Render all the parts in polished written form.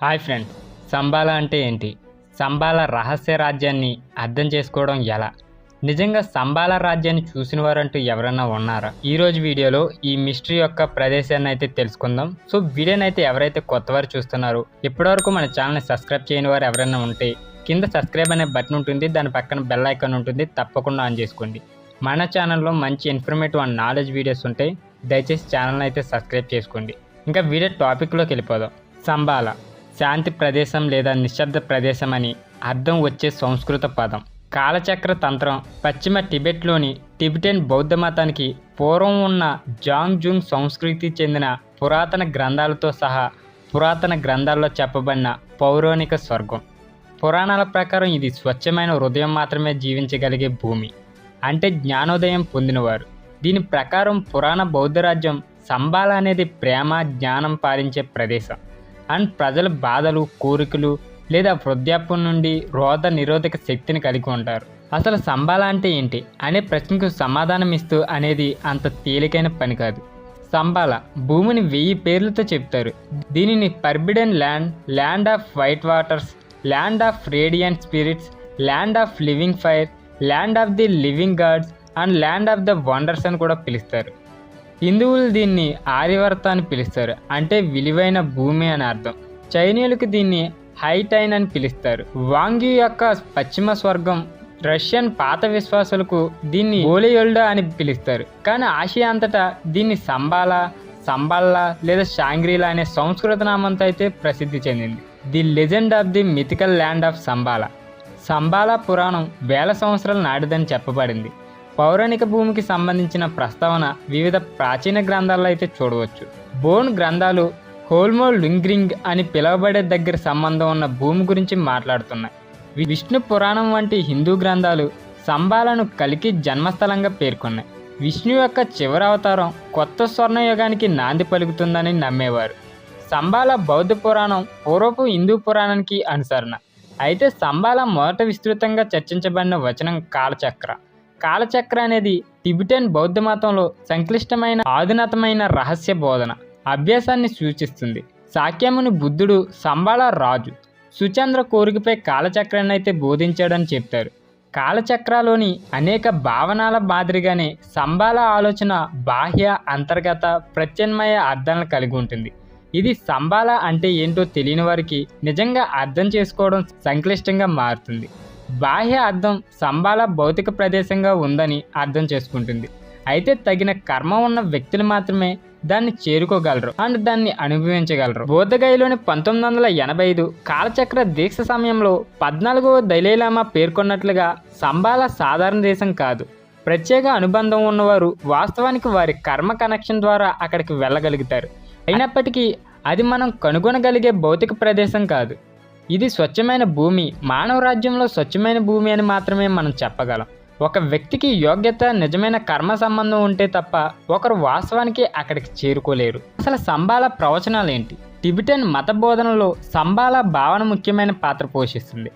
Hi friends, సంబాల అంటే ఏంటి? సంబాల రహస్య రాజ్యాన్ని అర్థం చేసుకోవడం ఎలా? నిజంగా సంబాల రాజ్యాన్ని చూసిన వారంటూ ఎవరన్నా ఉన్నారా? ఈరోజు వీడియోలో ఈ మిస్టరీ యొక్క ప్రదేశాన్ని అయితే తెలుసుకుందాం. సో వీడియోని అయితే ఎవరైతే కొత్తవారు చూస్తున్నారో, ఇప్పటివరకు మన ఛానల్ని సబ్స్క్రైబ్ చేయని వారు ఎవరైనా ఉంటే కింద సబ్స్క్రైబ్ అనే బటన్ ఉంటుంది, దాని పక్కన బెల్ ఐకాన్ ఉంటుంది, తప్పకుండా ఆన్ చేసుకోండి. మన ఛానల్లో మంచి ఇన్ఫర్మేటివ్ అండ్ నాలెడ్జ్ వీడియోస్ ఉంటాయి, దయచేసి ఛానల్ని అయితే సబ్స్క్రైబ్ చేసుకోండి. ఇంకా వీడియో టాపిక్లోకి వెళ్ళిపోదాం. సంబాల శాంతి ప్రదేశం లేదా నిశ్శబ్ద ప్రదేశం అని అర్థం వచ్చే సంస్కృత పదం. కాలచక్ర తంత్రం పశ్చిమ టిబెట్లోని టిబెటన్ బౌద్ధ మతానికి పూర్వం ఉన్న జాంగ్జుంగ్ సంస్కృతికి చెందిన పురాతన గ్రంథాలతో సహా పురాతన గ్రంథాల్లో చెప్పబడిన పౌరాణిక స్వర్గం. పురాణాల ప్రకారం ఇది స్వచ్ఛమైన హృదయం మాత్రమే జీవించగలిగే భూమి, అంటే జ్ఞానోదయం పొందినవారు. దీని ప్రకారం పురాణ బౌద్ధ రాజ్యం సంబాల అనేది ప్రేమ జ్ఞానం పాలించే ప్రదేశం అండ్ ప్రజల బాధలు కోరికలు లేదా వృద్ధాప్యం నుండి రోధ నిరోధక శక్తిని కలిగి ఉంటారు. అసలు సంబాల అంటే ఏంటి అనే ప్రశ్నకు సమాధానం ఇస్తూ అనేది అంత తేలికైన పని కాదు. సంబాల భూమిని 1000 పేర్లతో చెప్తారు. దీనిని forbidden land, land of white waters, land of radiant spirits, land of living fire, land of the living gods and land of the wonders అని కూడా పిలుస్తారు. హిందువులు దీన్ని ఆర్యవర్త అని పిలుస్తారు, అంటే విలువైన భూమి అని అర్థం. చైనీయులకు దీన్ని హైటైన్ అని పిలుస్తారు. వాంగ్యూ యొక్క పశ్చిమ స్వర్గం. రష్యన్ పాత విశ్వాసులకు దీన్ని ఓలియోల్డా అని పిలుస్తారు, కానీ ఆసియా అంతటా దీన్ని సంబాల్లా లేదా షాంగ్రీలా అనే సంస్కృత నామంతో అయితే ప్రసిద్ధి చెందింది. The legend of the mythical land of Shambhala. Shambhala పురాణం 1000 సంవత్సరాల నాటిదని చెప్పబడింది. పౌరాణిక భూమికి సంబంధించిన ప్రస్తావన వివిధ ప్రాచీన గ్రంథాల్లో అయితే చూడవచ్చు. బోన్ గ్రంథాలు హోల్మో లింగ్రింగ్ అని పిలువబడే దగ్గర సంబంధం ఉన్న భూమి గురించి మాట్లాడుతున్నాయి. విష్ణు పురాణం వంటి హిందూ గ్రంథాలు సంబాలను కలికి జన్మస్థలంగా పేర్కొన్నాయి. విష్ణు యొక్క చివరి అవతారం కొత్త స్వర్ణయుగానికి నాంది పలుకుతుందని నమ్మేవారు. సంబాల బౌద్ధ పురాణం పూర్వపు హిందూ పురాణానికి అనుసరణ. అయితే సంబాల మొదట విస్తృతంగా చర్చించబడిన వచనం కాలచక్ర. కాలచక్ర అనేది టిబెటన్ బౌద్ధ మతంలో సంక్లిష్టమైన ఆధునితమైన రహస్య బోధన అభ్యాసాన్ని సూచిస్తుంది. శాక్యముని బుద్ధుడు సంబాల రాజు సుచంద్ర కోరికపై కాలచక్రాన్ని అయితే బోధించాడని చెప్తారు. కాలచక్రాలోని అనేక భావనల మాదిరిగానే సంబాల ఆలోచన బాహ్య అంతర్గత ప్రత్యామ్నాయ అర్థాలను కలిగి ఉంటుంది. ఇది సంబాల అంటే ఏంటో తెలియని వారికి నిజంగా అర్థం చేసుకోవడం సంక్లిష్టంగా మారుతుంది. బాహ్య అర్థం సంబాల భౌతిక ప్రదేశంగా ఉందని అర్థం చేసుకుంటుంది. అయితే తగిన కర్మ ఉన్న వ్యక్తులు మాత్రమే దాన్ని చేరుకోగలరు అండ్ దాన్ని అనుభవించగలరు. బోధగయలోని 1985 కాలచక్ర దీక్ష సమయంలో 14వ దలైలామా పేర్కొన్నట్లుగా సంబాల సాధారణ దేశం కాదు. ప్రత్యేక అనుబంధం ఉన్నవారు వాస్తవానికి వారి కర్మ కనెక్షన్ ద్వారా అక్కడికి వెళ్ళగలుగుతారు. అయినప్పటికీ అది మనం కనుగొనగలిగే భౌతిక ప్రదేశం కాదు. ఇది స్వచ్ఛమైన భూమి. మానవ రాజ్యంలో స్వచ్ఛమైన భూమి అని మాత్రమే మనం చెప్పగలం. ఒక వ్యక్తికి యోగ్యత నిజమైన కర్మ సంబంధం ఉంటే తప్ప ఒకరు వాస్తవానికి అక్కడికి చేరుకోలేరు. అసలు సంబాల ప్రవచనాలు ఏంటి? టిబెటన్ మత బోధనలో సంబాల భావన ముఖ్యమైన పాత్ర పోషిస్తుంది.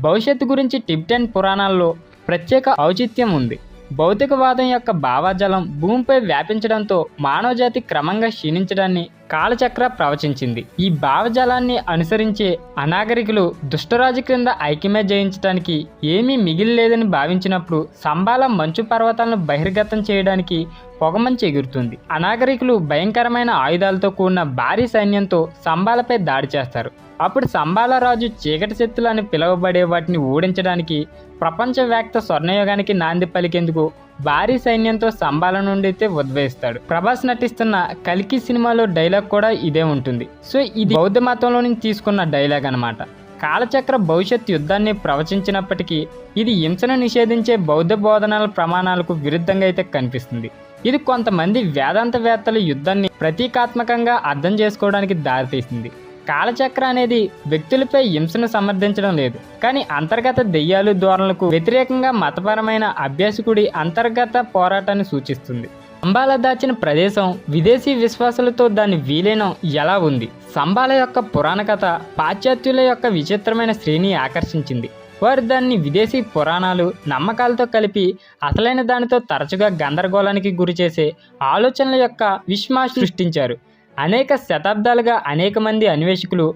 భవిష్యత్తు గురించి టిబెటన్ పురాణాల్లో ప్రత్యేక ఔచిత్యం ఉంది. భౌతికవాదం యొక్క భావజాలం భూమిపై వ్యాపించడంతో మానవజాతి క్రమంగా క్షీణించడాన్ని కాలచక్ర ప్రవచించింది. ఈ భావజాలాన్ని అనుసరించే అనాగరికులు దుష్టరాజు క్రింద ఐక్యమే జయించడానికి ఏమీ మిగిలిలేదని భావించినప్పుడు సంబాల మంచు పర్వతాలను బహిర్గతం చేయడానికి పొగమంచు ఎగురుతుంది. అనాగరికులు భయంకరమైన ఆయుధాలతో కూడిన భారీ సైన్యంతో సంబాలపై దాడి చేస్తారు. అప్పుడు సంబాల రాజు చీకటి శక్తులు అని పిలువబడే వాటిని ఓడించడానికి ప్రపంచవ్యాప్త స్వర్ణయుగానికి నాంది పలికేందుకు భారీ సైన్యంతో సంబాల నుండి అయితే ఉద్భవిస్తాడు. ప్రభాస్ నటిస్తున్న కల్కి సినిమాలో డైలాగ్ కూడా ఇదే ఉంటుంది. సో ఇది బౌద్ధ మతంలో నుంచి తీసుకున్న డైలాగ్ అన్నమాట. కాలచక్ర భవిష్యత్ యుద్ధాన్ని ప్రవచించినప్పటికీ ఇది హింసను నిషేధించే బౌద్ధ బోధనాల ప్రమాణాలకు విరుద్ధంగా అయితే కనిపిస్తుంది. ఇది కొంతమంది వేదాంతవేత్తలు యుద్ధాన్ని ప్రతీకాత్మకంగా అర్థం చేసుకోవడానికి దారితీసింది. కాలచక్ర అనేది వ్యక్తులపై హింసను సమర్థించడం లేదు, కానీ అంతర్గత దెయ్యాలు ధోరణులకు వ్యతిరేకంగా మతపరమైన అభ్యాసకుడి అంతర్గత పోరాటాన్ని సూచిస్తుంది. సంబాల దాచిన ప్రదేశం విదేశీ విశ్వాసాలతో దాని విలీనం ఎలా ఉంది? సంబాల యొక్క పురాణ కథ పాశ్చాత్యుల యొక్క విచిత్రమైన శ్రేణి ఆకర్షించింది. వారు దాన్ని విదేశీ పురాణాలు నమ్మకాలతో కలిపి అసలైన దానితో తరచుగా గందరగోళానికి గురిచేసే ఆలోచనల యొక్క విశ్వాసం సృష్టించారు. అనేక శతాబ్దాలుగా అనేక మంది అన్వేషకులు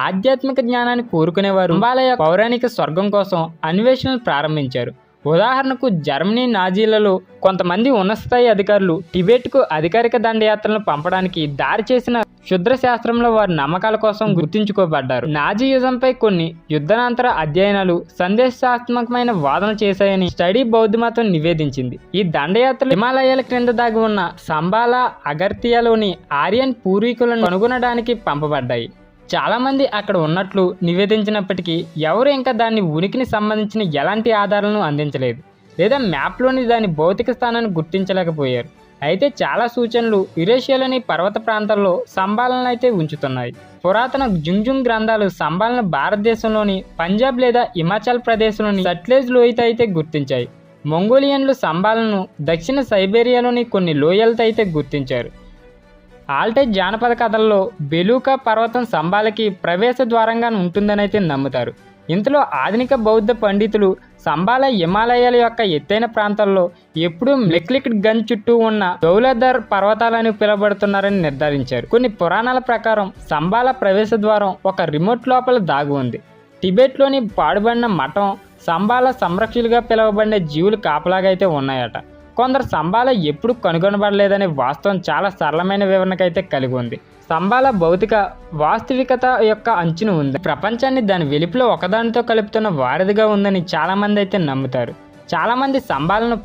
ఆధ్యాత్మిక జ్ఞానాన్ని కోరుకునేవారు సంబాల యొక్క పౌరాణిక స్వర్గం కోసం అన్వేషణలు ప్రారంభించారు. ఉదాహరణకు జర్మనీ నాజీలలో కొంతమంది ఉన్నతస్థాయి అధికారులు టిబెట్కు అధికారిక దండయాత్రలను పంపడానికి దారి చేసిన క్షుద్ర శాస్త్రంలో వారి నమ్మకాల కోసం గుర్తించుకోబడ్డారు. నాజీ యుజంపై కొన్ని యుద్ధానంతర అధ్యయనాలు సందేశాత్మకమైన వాదనలు చేశాయని స్టడీ బౌద్ధ మతం నివేదించింది. ఈ దండయాత్రలు హిమాలయాల క్రింద దాగి ఉన్న సంబాల అగర్తియాలోని ఆర్యన్ పూర్వీకులను కనుగొనడానికి పంపబడ్డాయి. చాలామంది అక్కడ ఉన్నట్లు నివేదించినప్పటికీ ఎవరు ఇంకా దాని ఉనికిని సంబంధించిన ఎలాంటి ఆధారాలను అందించలేదు లేదా మ్యాప్లోని దాని భౌతిక స్థానాన్ని గుర్తించలేకపోయారు. అయితే చాలా సూచనలు యురేషియాలోని పర్వత ప్రాంతాల్లో సంబాలను అయితే ఉంచుతున్నాయి. పురాతన జుంజుంగ్ గ్రంథాలు సంబాలను భారతదేశంలోని పంజాబ్ లేదా హిమాచల్ ప్రదేశ్లోని సట్లెజ్ లోయతో అయితే గుర్తించాయి. మంగోలియన్లు సంబాలను దక్షిణ సైబేరియాలోని కొన్ని లోయలతో అయితే గుర్తించారు. ఆల్టై జానపద కథల్లో బెలూకా పర్వతం సంబాలకి ప్రవేశ ద్వారంగా ఉంటుందని అయితే నమ్ముతారు. ఇంతలో ఆధునిక బౌద్ధ పండితులు సంబాల హిమాలయాల యొక్క ఎత్తైన ప్రాంతాల్లో ఎప్పుడూ మెక్లిక్ గన్ చుట్టూ ఉన్న దౌలధర్ పర్వతాలని పిలువబడుతున్నారని నిర్ధారించారు. కొన్ని పురాణాల ప్రకారం సంబాల ప్రవేశ ద్వారం ఒక రిమోట్ లోపల దాగి ఉంది. టిబెట్లోని పాడుబడిన మఠం సంబాల సంరక్షకులుగా పిలువబడిన జీవులు కాపలాగా అయితే ఉన్నాయట. కొందరు సంబాల ఎప్పుడు కనుగొనబడలేదనే వాస్తవం చాలా సరళమైన వివరణకైతే కలిగి ఉంది. సంబాల భౌతిక వాస్తవికత యొక్క అంచున ఉంది. ప్రపంచాన్ని దాని వెలుపల ఒకదానితో కలుపుతున్న వారధిగా ఉందని చాలామంది అయితే నమ్ముతారు. చాలామంది సంబాలను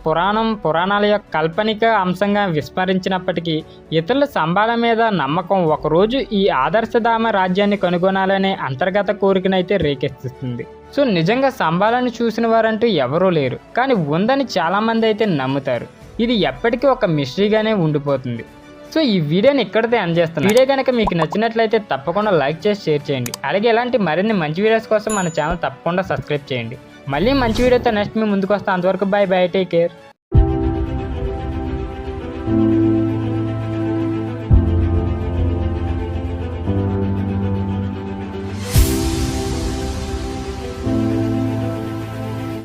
పురాణాల యొక్క కాల్పనిక అంశంగా విస్మరించినప్పటికీ ఇతరుల సంబాల మీద నమ్మకం ఒకరోజు ఈ ఆదర్శధామ రాజ్యాన్ని కనుగొనాలనే అంతర్గత కోరికనైతే రేకెత్తిస్తుంది. సో నిజంగా సంబాలను చూసిన వారంటూ ఎవరూ లేరు, కానీ ఉందని చాలామంది అయితే నమ్ముతారు. ఇది ఎప్పటికీ ఒక మిస్టరీగానే ఉండిపోతుంది. సో ఈ వీడియోని ఇక్కడితో ఎండ్ చేస్తున్నాను. వీడియో కనుక మీకు నచ్చినట్లయితే తప్పకుండా లైక్ చేసి షేర్ చేయండి. అలాగే ఇలాంటి మరిన్ని మంచి వీడియోస్ కోసం మన ఛానల్ తప్పకుండా సబ్స్క్రైబ్ చేయండి. మళ్ళీ మంచి వీడియోతో నెక్స్ట్ మీ ముందుకు వస్తాను. అంతవరకు బై బై, టేక్ కేర్.